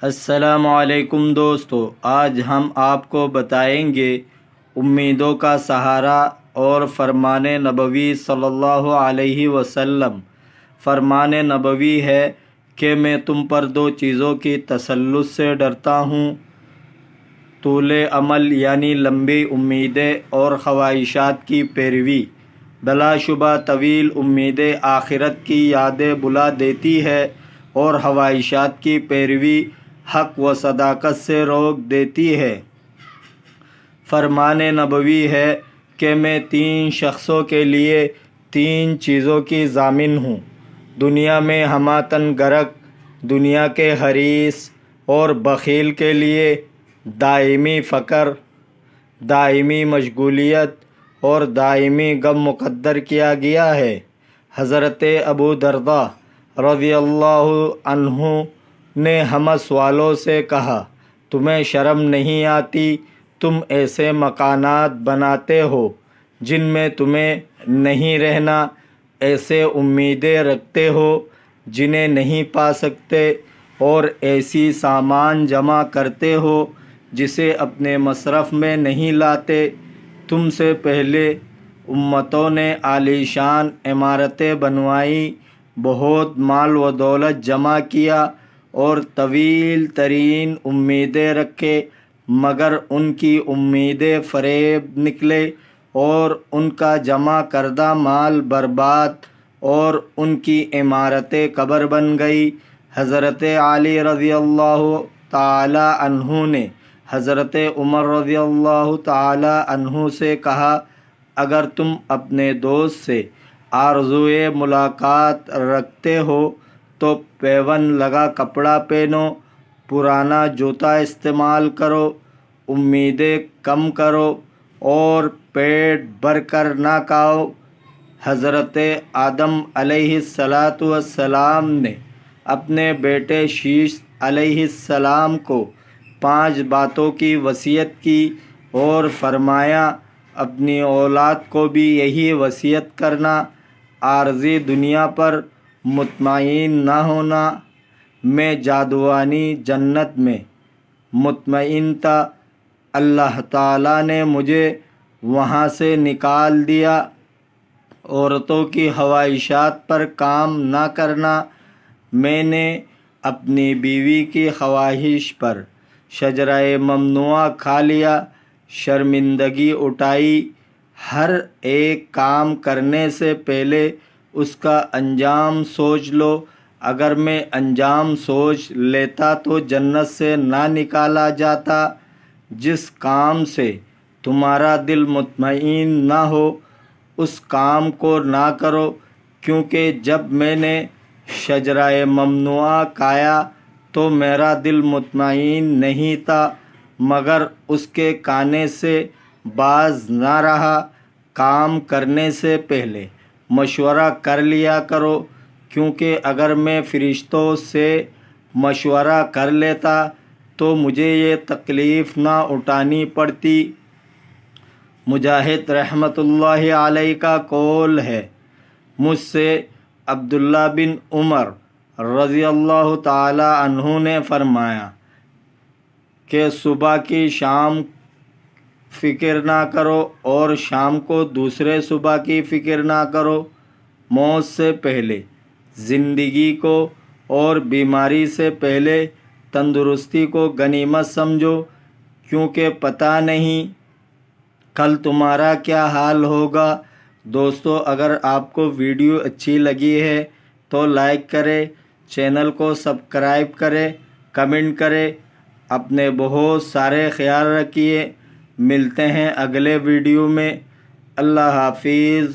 السلام علیکم دوستو، آج ہم آپ کو بتائیں گے امیدوں کا سہارا اور فرمان نبوی صلی اللہ علیہ وسلم۔ فرمان نبوی ہے کہ میں تم پر دو چیزوں کی تسلط سے ڈرتا ہوں، طول امل یعنی لمبی امیدیں اور خواہشات کی پیروی۔ بلا شبہ طویل امیدیں آخرت کی یادیں بلا دیتی ہے اور خواہشات کی پیروی حق و صداقت سے روک دیتی ہے۔ فرمان نبوی ہے کہ میں تین شخصوں کے لیے تین چیزوں کی ضامن ہوں: دنیا میں ہمہ گرک، دنیا کے حریص اور بخیل کے لیے دائمی فقر، دائمی مشغولیت اور دائمی غم مقدر کیا گیا ہے۔ حضرت ابو درداء رضی اللہ عنہ نے حمص والوں سے کہا، تمہیں شرم نہیں آتی؟ تم ایسے مکانات بناتے ہو جن میں تمہیں نہیں رہنا، ایسے امیدیں رکھتے ہو جنہیں نہیں پا سکتے، اور ایسی سامان جمع کرتے ہو جسے اپنے مصرف میں نہیں لاتے۔ تم سے پہلے امتوں نے عالی شان عمارتیں بنوائیں، بہت مال و دولت جمع کیا اور طویل ترین امیدیں رکھے، مگر ان کی امیدیں فریب نکلے اور ان کا جمع کردہ مال برباد اور ان کی عمارتیں قبر بن گئی۔ حضرت علی رضی اللہ تعالی عنہ نے حضرت عمر رضی اللہ تعالی عنہ سے کہا، اگر تم اپنے دوست سے آرزوئے ملاقات رکھتے ہو تو پیوند لگا کپڑا پہنو، پرانا جوتا استعمال کرو، امیدیں کم کرو اور پیٹ بھر کر نہ کھاؤ۔ حضرت آدم علیہ السلام نے اپنے بیٹے شیش علیہ السلام کو 5 باتوں کی وصیت کی اور فرمایا، اپنی اولاد کو بھی یہی وصیت کرنا: عارضی دنیا پر مطمئن نہ ہونا۔ میں جادوانی جنت میں مطمئن تھا، اللہ تعالیٰ نے مجھے وہاں سے نکال دیا۔ عورتوں کی خواہشات پر کام نہ کرنا۔ میں نے اپنی بیوی کی خواہش پر شجرہ ممنوعہ کھا لیا، شرمندگی اٹھائی۔ ہر ایک کام کرنے سے پہلے اس کا انجام سوچ لو، اگر میں انجام سوچ لیتا تو جنت سے نہ نکالا جاتا۔ جس کام سے تمہارا دل مطمئن نہ ہو اس کام کو نہ کرو، کیونکہ جب میں نے شجرہ ممنوعہ کھایا تو میرا دل مطمئن نہیں تھا، مگر اس کے کھانے سے باز نہ رہا۔ کام کرنے سے پہلے مشورہ کر لیا کرو، کیونکہ اگر میں فرشتوں سے مشورہ کر لیتا تو مجھے یہ تکلیف نہ اٹھانی پڑتی۔ مجاہد رحمۃ اللہ علیہ کا قول ہے، مجھ سے عبداللہ بن عمر رضی اللہ تعالی عنہ نے فرمایا کہ صبح کی شام فکر نہ کرو اور شام کو دوسرے صبح کی فکر نہ کرو۔ موت سے پہلے زندگی کو اور بیماری سے پہلے تندرستی کو غنیمت سمجھو، کیونکہ پتہ نہیں کل تمہارا کیا حال ہوگا۔ دوستو، اگر آپ کو ویڈیو اچھی لگی ہے تو لائک کریں، چینل کو سبسکرائب کریں، کمنٹ کریں۔ اپنے بہت سارے خیال رکھیے۔ ملتے ہیں اگلے ویڈیو میں۔ اللہ حافظ۔